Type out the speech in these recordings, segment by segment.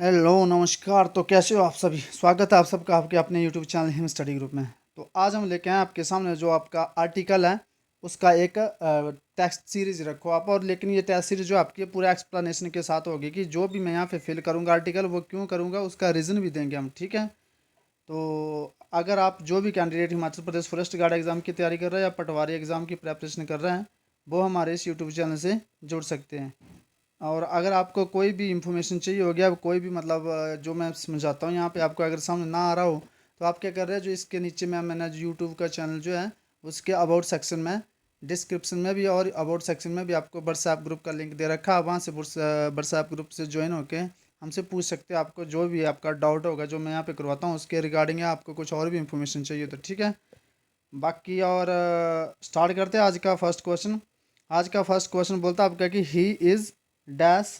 Hello नमस्कार। तो कैसे हो आप सभी? स्वागत है आप सबका आपके अपने YouTube channel him study group में। तो आज हम लेके आए आपके सामने जो आपका आर्टिकल है उसका एक टेक्स्ट सीरीज रखो आप। और लेकिन ये टेक्स्ट सीरीज जो आपकी पूरा एक्सप्लेनेशन के साथ होगी कि जो भी मैं यहाँ पे फिल करूँगा आर्टिकल वो क्यों करूँगा, उसका रीज़न भी देंगे हम, ठीक है। तो अगर आप जो भी candidate Himachal Pradesh forest guard exam की तैयारी कर रहे हैं या पटवारी एग्ज़ाम की प्रेपरेशन कर रहे हैं, वो हमारे इस यूट्यूब चैनल से जुड़ सकते हैं। और अगर आपको कोई भी इंफॉर्मेशन चाहिए होगी, अब कोई भी मतलब जो मैं समझाता हूँ यहाँ पे आपको अगर समझ ना आ रहा हो, तो आप क्या कर रहे हैं, जो इसके नीचे में मैंने जो यूट्यूब का चैनल जो है उसके अबाउट सेक्शन में, डिस्क्रिप्शन में भी और अबाउट सेक्शन में भी आपको व्हाट्सएप ग्रुप का लिंक दे रखा है। वहाँ से व्हाट्सएप ग्रुप से ज्वाइन होके हमसे पूछ सकते हैं। आपको जो भी आपका डाउट होगा जो मैं यहाँ पे करवाता हूँ उसके रिगार्डिंग है, आपको कुछ और भी इंफॉर्मेशन चाहिए तो ठीक है। बाकी और स्टार्ट करते हैं आज का फर्स्ट क्वेश्चन। आज का फर्स्ट क्वेश्चन बोलता है आपका कि he is dash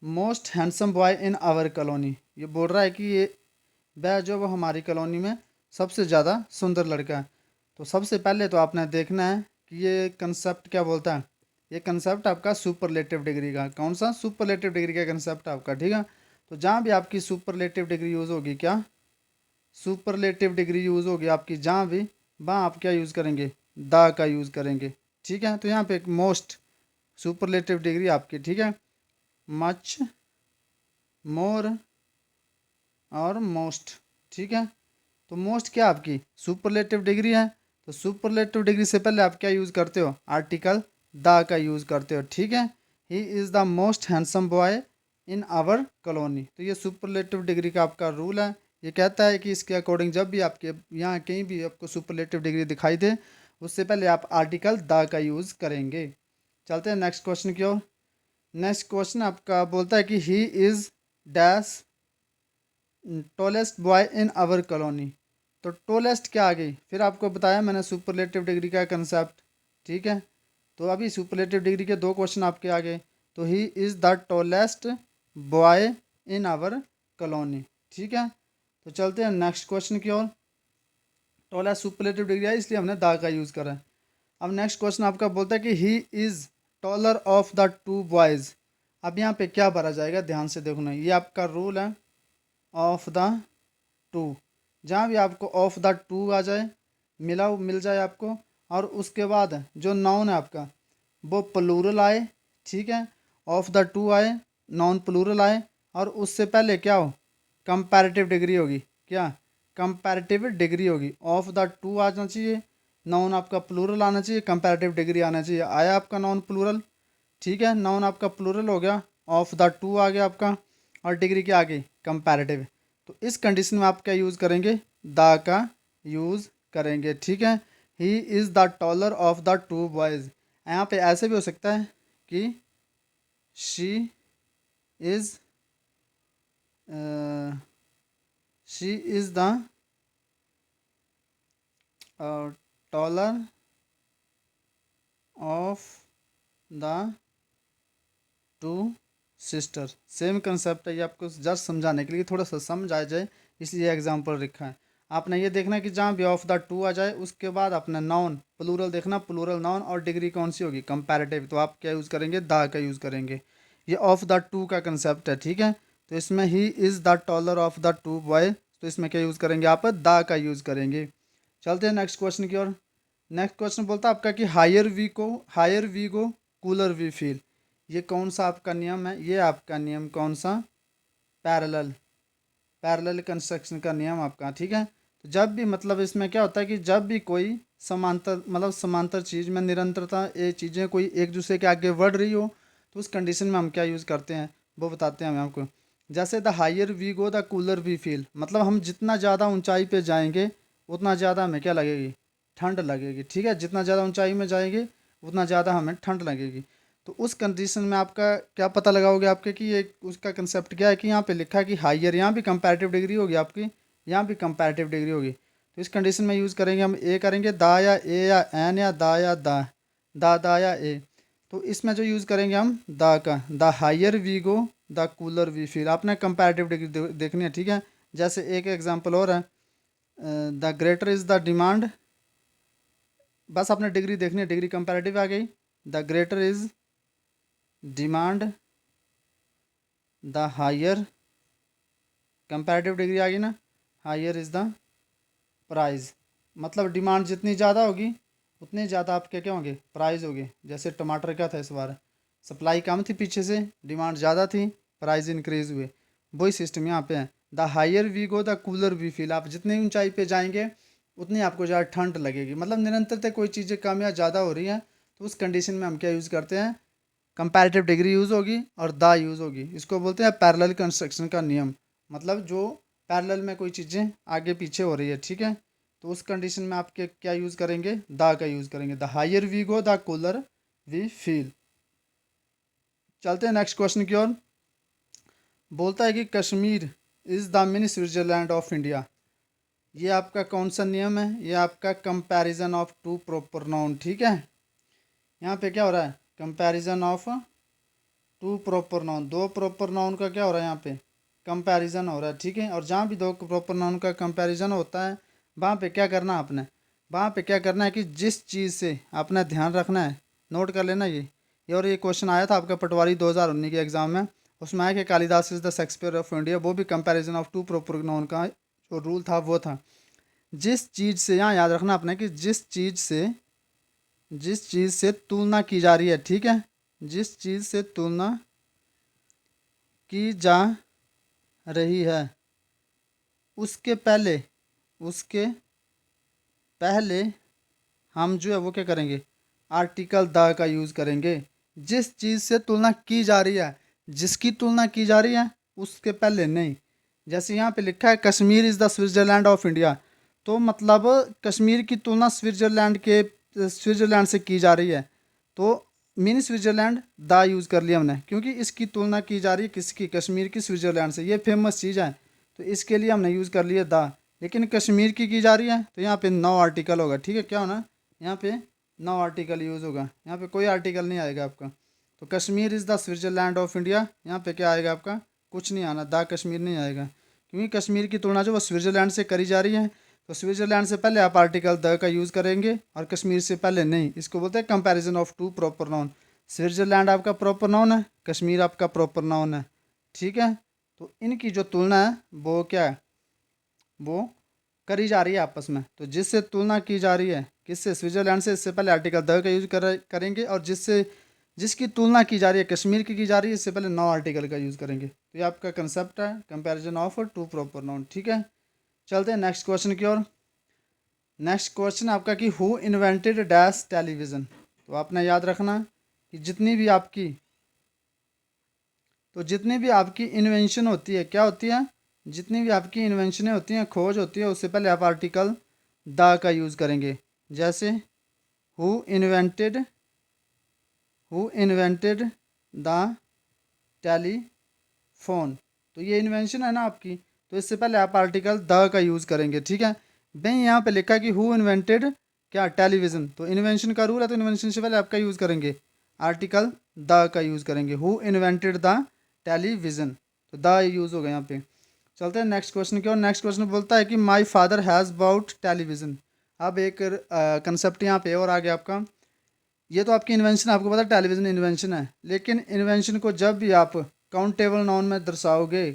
most handsome boy in our colony. ये बोल रहा है कि ये वह जो वो हमारी कॉलोनी में सबसे ज़्यादा सुंदर लड़का है। तो सबसे पहले तो आपने देखना है कि ये कंसेप्ट क्या बोलता है। ये कंसेप्ट आपका सुपरलेटिव डिग्री का, कौन सा सुपरलेटिव डिग्री का कंसेप्ट आपका, ठीक है। तो जहाँ भी आपकी सुपरलेटिव डिग्री यूज़ होगी, क्या सुपरलेटिव डिग्री यूज़ होगी आपकी जहाँ भी, वहाँ आप क्या यूज़ करेंगे, द का यूज़ करेंगे, ठीक है। तो यहाँ पे एक मोस्ट सुपरलेटिव डिग्री आपकी, ठीक है, मच, मोर और मोस्ट, ठीक है। तो मोस्ट क्या आपकी सुपरलेटिव डिग्री है। तो सुपरलेटिव डिग्री से पहले आप क्या यूज़ करते हो, आर्टिकल द का यूज़ करते हो, ठीक है। He is the most handsome boy in our colony. तो ये सुपरलेटिव डिग्री का आपका रूल है। ये कहता है कि इसके अकॉर्डिंग जब भी आपके यहाँ कहीं भी आपको सुपरलेटिव डिग्री दिखाई दे, उससे पहले आप आर्टिकल द का यूज़ करेंगे। चलते हैं नेक्स्ट क्वेश्चन की ओर। नेक्स्ट क्वेश्चन आपका बोलता है कि he is dash tallest boy in our colony. तो टॉलेस्ट क्या आ गई, फिर आपको बताया मैंने सुपरलेटिव डिग्री का कंसेप्ट, ठीक है। तो अभी सुपरलेटिव डिग्री के दो क्वेश्चन आपके आ गए। तो he is the tallest boy in our colony, ठीक है। तो चलते हैं नेक्स्ट क्वेश्चन की ओर। टॉलेस्ट सुपरलेटिव डिग्री है इसलिए हमने द का यूज़ करा है। अब नेक्स्ट क्वेश्चन आपका बोलता है कि he is taller of the two boys. अब यहाँ पे क्या भरा जाएगा, ध्यान से देखना, ये आपका रूल है ऑफ द टू। जहाँ भी आपको ऑफ द टू आ जाए, मिल जाए आपको, और उसके बाद जो नाउन है आपका वो प्लूरल आए, ठीक है। ऑफ द टू आए, नाउन प्लूरल आए, और उससे पहले क्या हो, कंपैरेटिव डिग्री होगी, क्या कंपैरेटिव डिग्री होगी। ऑफ द टू आना चाहिए, नाउन आपका प्लूरल आना चाहिए, कंपैरेटिव डिग्री आना चाहिए। आया आपका नाउन प्लूरल, ठीक है, नाउन आपका प्लूरल हो गया, ऑफ द टू आ गया आपका, और डिग्री क्या आ गई, कंपैरेटिव। तो इस कंडीशन में आप क्या यूज़ करेंगे, द का यूज़ करेंगे, ठीक है। He is the taller of the two boys. यहाँ पे ऐसे भी हो सकता है कि she is she is the taller of the two sister. Same concept है, ये आपको जस्ट समझाने के लिए, थोड़ा सा समझ आ जाए इसलिए एग्जाम्पल रखा है। आपने ये देखना है कि जहाँ भी ऑफ द टू आ जाए उसके बाद अपना नाउन प्लूरल देखना, प्लूरल नाउन, और डिग्री कौन सी होगी, कंपैरेटिव। तो आप क्या यूज़ करेंगे, द का यूज़ करेंगे। ये ऑफ द टू का कंसेप्ट है, ठीक है। तो इसमें ही is the taller of the two boy, तो इसमें क्या यूज़ करेंगे, आप द का यूज़ करेंगे। चलते हैं नेक्स्ट क्वेश्चन की ओर। नेक्स्ट क्वेश्चन बोलता है आपका कि higher we go cooler we feel. ये कौन सा आपका नियम है, ये आपका नियम कौन सा, पैरेलल पैरेलल कंस्ट्रक्शन का नियम आपका, ठीक है। तो जब भी मतलब इसमें क्या होता है कि जब भी कोई समांतर मतलब समांतर चीज़ में निरंतरता, ये चीज़ें कोई एक दूसरे के आगे बढ़ रही हो, तो उस कंडीशन में हम क्या यूज़ करते हैं वो बताते हैं हम आपको। जैसे the higher we go the cooler we feel, मतलब हम जितना ज़्यादा ऊंचाई पे जाएंगे उतना ज़्यादा हमें क्या लगेगी, ठंड लगेगी, ठीक है। जितना ज़्यादा ऊंचाई में जाएंगे उतना ज़्यादा हमें ठंड लगेगी। तो उस कंडीशन में आपका क्या पता लगाओगे आपके कि ये उसका कंसेप्ट क्या है, कि यहाँ पे लिखा है कि हायर, यहाँ भी कंपैरेटिव डिग्री होगी आपकी, यहाँ भी कंपैरेटिव डिग्री होगी। तो इस कंडीशन में यूज़ करेंगे हम, ए करेंगे दा या ए या एन या दा या दा या ए। तो इसमें जो यूज़ करेंगे हम दा का, the higher we go the cooler we feel. आपने कंपैरेटिव डिग्री देखनी है, ठीक है। जैसे एक एग्जांपल और है, the greater is the demand, बस आपने डिग्री देखनी है, डिग्री कंपैरेटिव आ गई। The greater is demand the higher comparative degree आ गई ना, हायर इज़ द प्राइस, मतलब डिमांड जितनी ज़्यादा होगी उतने ज़्यादा आपके क्या होंगे, प्राइस होंगे। जैसे टमाटर क्या था इस बार, सप्लाई कम थी पीछे से, डिमांड ज़्यादा थी, प्राइस इंक्रीज हुए। वही सिस्टम यहाँ पे है, the higher we go the cooler we feel. आप जितनी ऊंचाई पे जाएंगे उतनी आपको ज़्यादा ठंड लगेगी, मतलब निरंतरता कोई चीज़ें कम या ज़्यादा हो रही हैं तो उस कंडीशन में हम क्या यूज़ करते हैं, कंपैरेटिव डिग्री यूज़ होगी और द यूज़ होगी। इसको बोलते हैं पैरेलल कंस्ट्रक्शन का नियम, मतलब जो पैरेलल में कोई चीज़ें आगे पीछे हो रही है, ठीक है, तो उस कंडीशन में आपके क्या यूज़ करेंगे, द का यूज़ करेंगे। The higher we go the cooler we feel. चलते हैं नेक्स्ट क्वेश्चन की ओर। बोलता है कि Kashmir is the mini Switzerland of India. ये आपका कौन सा नियम है, ये आपका comparison of two proper noun, ठीक है। यहाँ पे क्या हो रहा है, comparison of two proper noun, दो प्रॉपर नाउन का क्या हो रहा है यहाँ पे, कंपैरिजन हो रहा है, ठीक है। और जहाँ भी दो प्रॉपर नाउन का कंपैरिजन होता है वहाँ पे क्या करना है आपने, वहाँ पे क्या करना है कि जिस चीज़ से आपने ध्यान रखना है, नोट कर लेना ये और ये क्वेश्चन आया था आपका पटवारी 2019 के एग्जाम में, उसमें आया कि Kalidas is the Shakespeare of India, वो भी comparison of two proper noun का जो रूल था वो था। जिस चीज़ से, यहाँ याद रखना आपने कि जिस चीज़ से तुलना की जा रही है, ठीक है, जिस चीज़ से तुलना की जा रही है उसके पहले हम जो है वो क्या करेंगे, आर्टिकल द का यूज़ करेंगे। जिस चीज़ से तुलना की जा रही है, जिसकी तुलना की जा रही है उसके पहले नहीं। जैसे यहाँ पे लिखा है Kashmir is the Switzerland of India, तो मतलब कश्मीर की तुलना स्विट्ज़रलैंड से की जा रही है, तो मिनी स्विट्ज़रलैंड द यूज़ कर लिया हमने, क्योंकि इसकी तुलना की जा रही है किसकी, कश्मीर की स्विट्ज़रलैंड से, ये फेमस चीज़ है तो इसके लिए हमने यूज़ कर लिया द। लेकिन कश्मीर की जा रही है तो यहाँ पे नो आर्टिकल होगा, ठीक है, क्या होना, यहाँ पे नो आर्टिकल यूज़ होगा, यहाँ पे कोई आर्टिकल नहीं आएगा आपका। तो Kashmir is the Switzerland of India, यहाँ पे क्या आएगा आपका, कुछ नहीं आना, द कश्मीर नहीं आएगा, क्योंकि कश्मीर की तुलना जो वो स्विट्ज़रलैंड से करी जा रही है, तो स्विट्ज़रलैंड से पहले आप आर्टिकल द का यूज़ करेंगे और कश्मीर से पहले नहीं। इसको बोलते हैं comparison of two proper noun. Switzerland आपका प्रॉपर नाउन है, कश्मीर आपका प्रॉपर नाउन है, ठीक है। तो इनकी जो तुलना है वो क्या है, वो करी जा रही है आपस में। तो जिससे तुलना की जा रही है किससे, स्विट्ज़रलैंड से, इससे पहले आर्टिकल द का यूज़ करेंगे, और जिसकी तुलना की जा रही है कश्मीर की जा रही है, इससे पहले नो आर्टिकल का यूज़ करेंगे। तो ये आपका कंसेप्ट है comparison of two proper noun, ठीक है। चलते हैं नेक्स्ट क्वेश्चन की ओर। नेक्स्ट क्वेश्चन आपका कि हु इन्वेंटेड डैश टेलीविज़न। तो आपने याद रखना कि जितनी भी आपकी इन्वेंशन होती है, क्या होती है, जितनी भी आपकी इन्वेंशनें होती हैं, खोज होती है, उससे पहले आप आर्टिकल द का यूज़ करेंगे। जैसे हु इन्वेंटेड द टेलीफोन, तो ये इन्वेंशन है ना आपकी, तो इससे पहले आप आर्टिकल द का यूज़ करेंगे, ठीक है। भाई यहाँ पे लिखा है कि हु इन्वेंटेड क्या, टेलीविज़न, तो इन्वेंशन का रूल है, तो इन्वेंशन से पहले आपका यूज़ करेंगे, आर्टिकल द का यूज़ करेंगे। हु इन्वेंटेड द टेलीविज़न, तो द यूज़ होगा यहाँ पे। चलते हैं नेक्स्ट क्वेश्चन की ओर। नेक्स्ट क्वेश्चन बोलता है कि my father has bought television. अब एक कंसेप्ट यहाँ पे और आ गया आपका, ये तो आपकी इन्वेंशन, आपको पता है टेलीविज़न इन्वेंशन है, लेकिन इन्वेंशन को जब भी आप काउंटेबल नाउन में दर्शाओगे,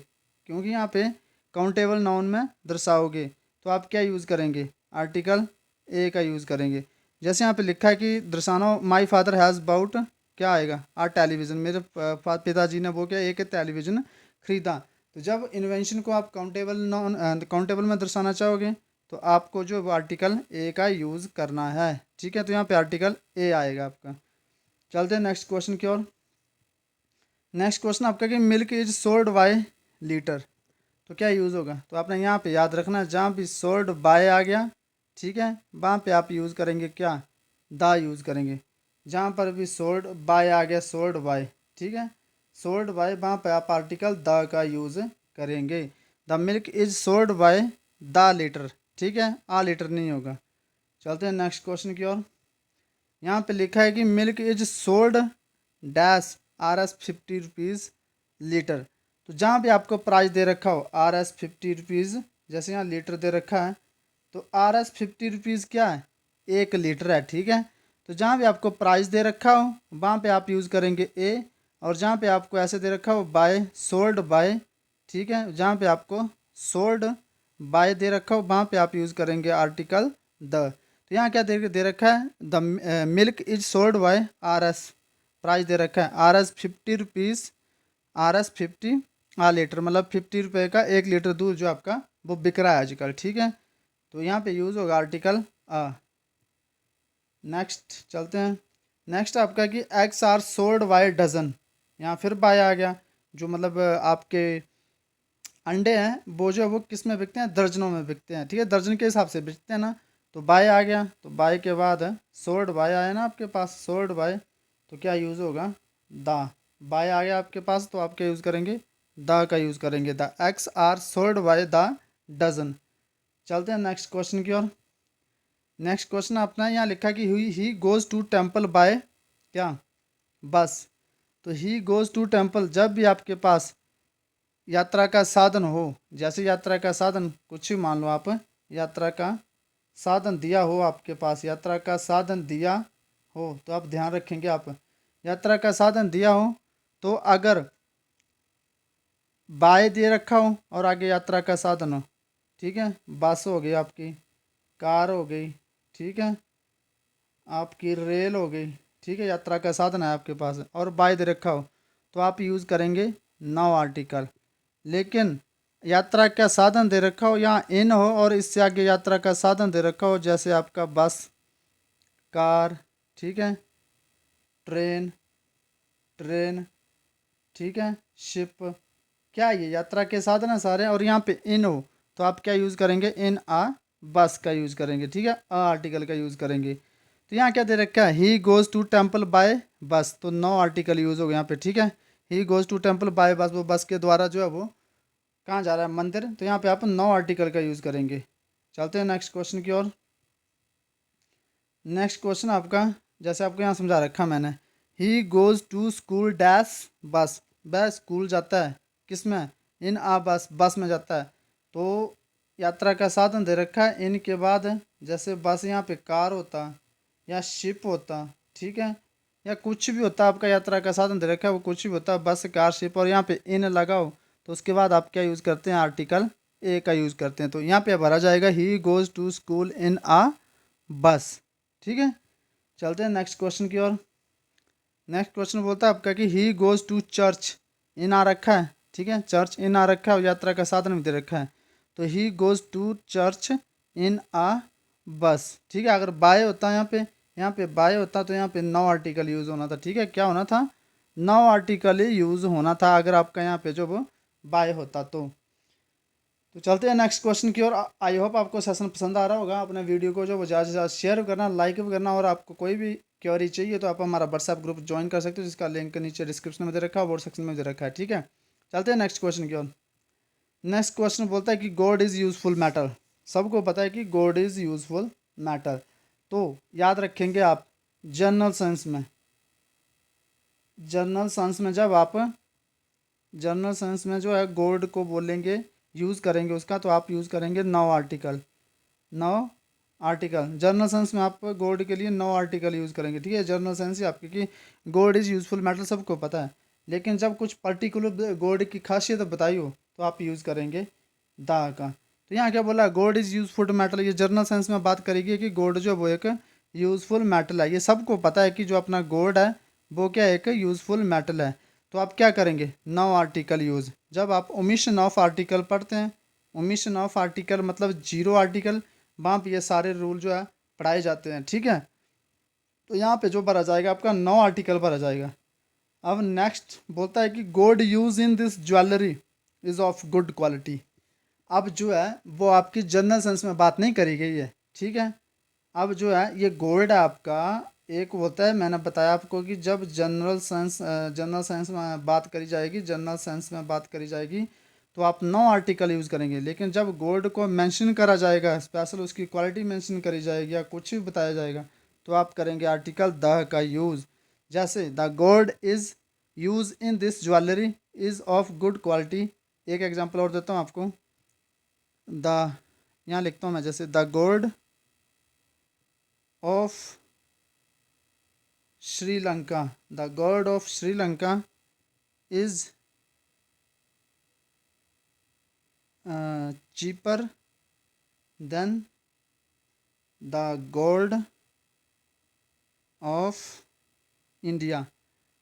क्योंकि यहाँ पे काउंटेबल नाउन में दर्शाओगे, तो आप क्या यूज़ करेंगे, आर्टिकल ए का यूज़ करेंगे। जैसे यहाँ पे लिखा है कि दर्शानो माई फादर हैज़ बाउट, क्या आएगा, टेलीविज़न, मेरे पिताजी ने वो क्या, एक टेलीविज़न खरीदा। तो जब इन्वेंशन को आप काउंटेबल में दर्शाना चाहोगे तो आपको जो वो आर्टिकल ए का यूज़ करना है, ठीक है। तो यहाँ पे आर्टिकल ए आएगा आपका। चलते हैं नेक्स्ट क्वेश्चन की ओर। नेक्स्ट क्वेश्चन आपका कि milk is sold bye litre, तो क्या यूज़ होगा, तो आपने यहाँ पे याद रखना, जहाँ भी सोल्ड बाय आ गया, ठीक है, वहाँ पे आप यूज़ करेंगे क्या, द यूज़ करेंगे। जहाँ पर भी सोल्ड बाय आ गया, सोल्ड बाय, ठीक है, सोल्ड बाय, वहाँ पे आप आर्टिकल द का यूज़ करेंगे। The milk is sold by the litre, ठीक है, आ लीटर नहीं होगा। चलते हैं नेक्स्ट क्वेश्चन की ओर। यहाँ पे लिखा है कि milk is sold dash Rs 50 rupees litre. तो जहाँ भी आपको प्राइस दे रखा हो Rs 50 रुपीज़, जैसे यहाँ लीटर दे रखा है, तो Rs 50 रुपीज़ क्या है, 1 लीटर है, ठीक है। तो जहाँ भी आपको प्राइस दे रखा हो वहाँ पे आप यूज़ करेंगे ए, और जहाँ पे आपको ऐसे दे रखा हो बाय, सोल्ड बाय, ठीक है, जहाँ पे आपको सोल्ड बाय दे रखा हो, वहाँ पे आप यूज़ करेंगे आर्टिकल द। तो यहाँ क्या दे रखा है, the milk is sold by R S, price दे रखा है R S 50 rupees, R S 50 a litre, मतलब 50 रुपये का 1 लीटर दूध जो आपका वो बिक रहा है आजकल, ठीक है। तो यहाँ पे यूज़ होगा आर्टिकल आ। नेक्स्ट चलते हैं। नेक्स्ट आपका कि eggs are sold by dozen, यहाँ फिर बाय आ गया, जो मतलब आपके अंडे हैं वो जो है वो किस में बिकते हैं, दर्जनों में बिकते हैं, ठीक है, दर्जन के हिसाब से बिकते हैं ना। तो बाय आ गया, तो बाय के बाद सोल्ड बाय आया ना आपके पास, सोल्ड बाय, तो क्या यूज़ होगा, दा। बाय आ गया आपके पास, तो आप क्या यूज़ करेंगे, दा का यूज़ करेंगे, the eggs are sold by the dozen. चलते हैं नेक्स्ट क्वेश्चन की ओर। नेक्स्ट क्वेश्चन अपना यहाँ लिखा कि he goes to temple by क्या, बस। तो ही गोज़ टू टेम्पल, जब भी आपके पास यात्रा का साधन हो, जैसे यात्रा का साधन कुछ भी मान लो आप, यात्रा का साधन दिया हो आपके पास, यात्रा का साधन दिया हो, तो आप ध्यान रखेंगे, आप यात्रा का साधन दिया हो, तो अगर बाय दे रखा हो और आगे यात्रा का साधन हो, ठीक है, बस हो गई आपकी, कार हो गई, ठीक है, आपकी रेल हो गई, ठीक है, यात्रा का साधन है आपके पास और बाय दे रखा हो, तो आप यूज़ करेंगे नाउ आर्टिकल। लेकिन यात्रा का साधन दे रखा हो या इन हो और इससे आगे यात्रा का साधन दे रखा हो, जैसे आपका बस, कार, ठीक है, ट्रेन, ट्रेन, ठीक है, शिप, क्या ये यात्रा के साधन है सारे, और यहाँ पे इन हो, तो आप क्या यूज़ करेंगे, इन आ बस का यूज़ करेंगे, ठीक है, अ आर्टिकल का यूज़ करेंगे। तो यहाँ क्या दे रखा है, he goes to temple by bus, तो नो आर्टिकल यूज़ हो गया यहाँ पे, ठीक है। He goes to temple by bus, वो बस के द्वारा जो है वो कहाँ जा रहा है, मंदिर, तो यहाँ पे आप नो आर्टिकल का यूज़ करेंगे। चलते हैं नेक्स्ट क्वेश्चन की ओर। नेक्स्ट क्वेश्चन आपका, जैसे आपको यहाँ समझा रखा मैंने, he goes to school dash bus, वह स्कूल जाता है किस में, इन आ बस, बस में जाता है। तो यात्रा का साधन दे रखा है इन के बाद, जैसे बस यहाँ पे कार होता या शिप होता, ठीक है, या कुछ भी होता, आपका यात्रा का साधन दे रखा है वो कुछ भी होता, बस कार शिप, और यहाँ पे इन लगाओ, तो उसके बाद आप क्या यूज़ करते हैं, आर्टिकल ए का यूज़ करते हैं। तो यहाँ पे भरा जाएगा he goes to school in a bus, ठीक है। चलते हैं नेक्स्ट क्वेश्चन की ओर। नेक्स्ट क्वेश्चन बोलता है आपका कि he goes to church, in आ रखा है, ठीक है, चर्च इन आ रखा है और यात्रा का साधन भी दे रखा है, तो he goes to church in a bus, ठीक है। अगर बाय होता यहाँ पे बाय होता तो यहाँ पे नो आर्टिकल यूज़ होना था, ठीक है, क्या होना था, नो आर्टिकल ही यूज़ होना था अगर आपका यहाँ पे जो वो बाय होता तो चलते हैं नेक्स्ट क्वेश्चन की ओर। आई होप आपको सेशन पसंद आ रहा होगा, अपने वीडियो को जो वो ज़्यादा से ज़्यादा शेयर करना, लाइक भी करना, और आपको कोई भी क्वेरी चाहिए तो आप हमारा व्हाट्सएप ग्रुप ज्वाइन कर सकते हो, जिसका लिंक नीचे डिस्क्रिप्शन में दे रखा है, बोर्ड सेक्शन में दे रखा है, ठीक है। चलते हैं नेक्स्ट क्वेश्चन की ओर। नेक्स्ट क्वेश्चन बोलता है कि गॉड इज़ यूजफुल मैटर, सबको पता है कि गॉड इज़ यूजफुल मैटर, तो याद रखेंगे आप जनरल साइंस में, जनरल साइंस में जब आप जनरल साइंस में जो है गॉड को बोलेंगे, यूज़ करेंगे उसका, तो आप यूज़ करेंगे no article, no article. General science में आप गॉड के लिए नो आर्टिकल यूज़ करेंगे, ठीक है, जनरल साइंस ही आपकी कि गॉड इज़ यूजफुल मैटर सबको पता है, लेकिन जब कुछ पर्टिकुलर गॉड की खासियत बताई हो तो आप यूज़ करेंगे दा का। तो यहाँ क्या बोला, गॉड इज़ यूजफुल मैटर, ये जनरल साइंस में बात करेगी कि गॉड जो वो एक यूज़फुल मेटल है, ये सबको पता है कि जो अपना गॉड है वो क्या एक यूज़फुल मेटल है। तो आप क्या करेंगे, नो आर्टिकल यूज़, जब आप ओमिशन ऑफ आर्टिकल पढ़ते हैं, ओमिशन ऑफ आर्टिकल मतलब जीरो आर्टिकल, वहाँ पे ये सारे रूल जो है पढ़ाए जाते हैं, ठीक है। तो यहाँ पे जो भरा जाएगा आपका नो आर्टिकल भरा जाएगा। अब नेक्स्ट बोलता है कि gold use in this jewellery is of good quality, अब जो है वो आपकी जनरल सेंस में बात नहीं करी गई है, ठीक है। अब जो है ये गोल्ड है आपका, एक होता है, मैंने बताया आपको कि जब जनरल साइंस में बात करी जाएगी, जनरल साइंस में बात करी जाएगी तो आप नो आर्टिकल यूज़ करेंगे, लेकिन जब गोल्ड को मेंशन करा जाएगा, स्पेशल उसकी क्वालिटी मेंशन करी जाएगी या कुछ भी बताया जाएगा, तो आप करेंगे आर्टिकल द का यूज़। जैसे the gold is use in this jewellery is of good quality, एक एग्जांपल और देता हूँ आपको, द, यहाँ लिखता हूँ मैं, जैसे the gold of Sri Lanka, the God of Sri Lanka is cheaper than the gold of India.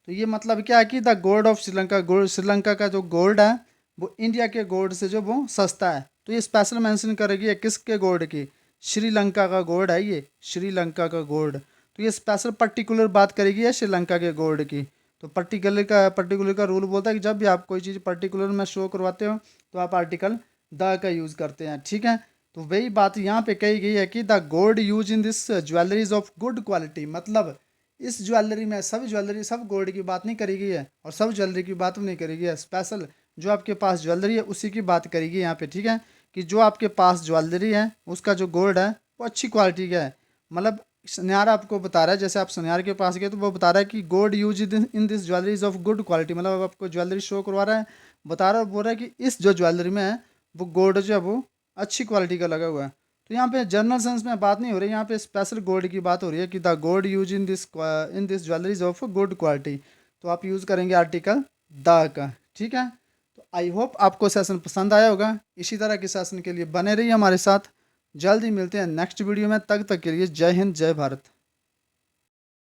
तो ये मतलब क्या है कि the gold of Sri Lanka, gold Sri Lanka का जो गोल्ड है वो इंडिया के गोल्ड से जो वो सस्ता है। तो ये स्पेशल मेंशन करेगी है किसके गोल्ड की, श्रीलंका का गोल्ड है ये, श्रीलंका का गोल्ड। तो ये स्पेशल पर्टिकुलर बात करेगी है श्रीलंका के गोल्ड की। तो पर्टिकुलर का रूल बोलता है कि जब भी आप कोई चीज़ पर्टिकुलर में शो करवाते हो तो आप आर्टिकल द का यूज़ करते हैं, ठीक है। तो वही बात यहाँ पे कही गई है कि the gold use in this jewelleries of good quality, मतलब इस ज्वेलरी में सब ज्वेलरी सब गोल्ड की बात नहीं करी गई है और सब ज्वेलरी की बात नहीं करी गई है, स्पेशल जो आपके पास ज्वेलरी है उसी की बात करेगी यहाँ पे, ठीक है। कि जो आपके पास ज्वेलरी है उसका जो गोल्ड है वो अच्छी क्वालिटी का है। मतलब सुनियार आपको बता रहा है, जैसे आप सुनियार के पास गए तो वो बता रहा है कि gold use in this jewelleries of good quality, मतलब आपको ज्वेलरी शो करवा रहा है, बता रहा है, बोल रहा है कि इस जो ज्वेलरी में है वो गोल्ड जो है वो अच्छी क्वालिटी का लगा हुआ है। तो यहाँ पे जनरल सेंस में बात नहीं हो रही, यहाँ पे स्पेशल गोल्ड की बात हो रही है कि the gold use in this jewelleries of good quality. तो आप यूज़ करेंगे आर्टिकल द का, ठीक है। तो आई होप आपको सेशन पसंद आया होगा। इसी तरह के सेशन के लिए बने रहिए हमारे साथ। जल्द ही मिलते हैं नेक्स्ट वीडियो में, तब तक के लिए जय हिंद जय भारत।